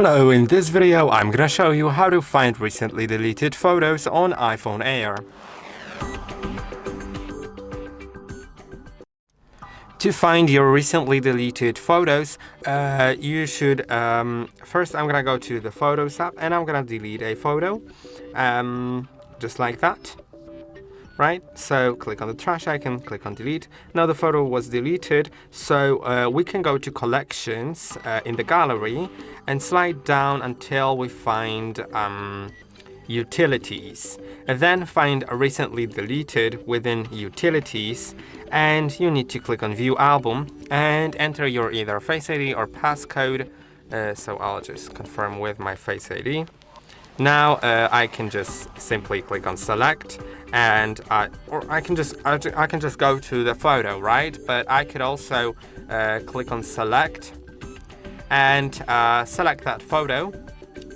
Hello, in this video I'm gonna show you how to find recently deleted photos on iPhone Air. To find your recently deleted photos, you should first I'm gonna go to the Photos app and I'm gonna delete a photo, just like that. Right, so click on the trash icon, click on delete. Now the photo was deleted, so we can go to collections in the gallery and slide down until we find utilities, and then find a recently deleted within utilities, and you need to click on view album and enter your either Face ID or passcode. So I'll just confirm with my Face ID. Now I can just simply click on select, and or I can just go to the photo, right? But I could also click on select and select that photo.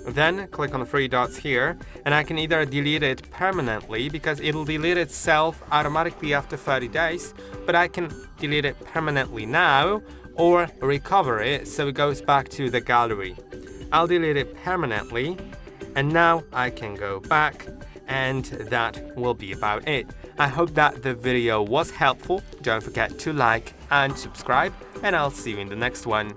Then click on the three dots here, and I can either delete it permanently because it'll delete itself automatically after 30 days, but I can delete it permanently now or recover it so it goes back to the gallery. I'll delete it permanently. And now I can go back, and that will be about it. I hope that the video was helpful. Don't forget to like and subscribe, and I'll see you in the next one.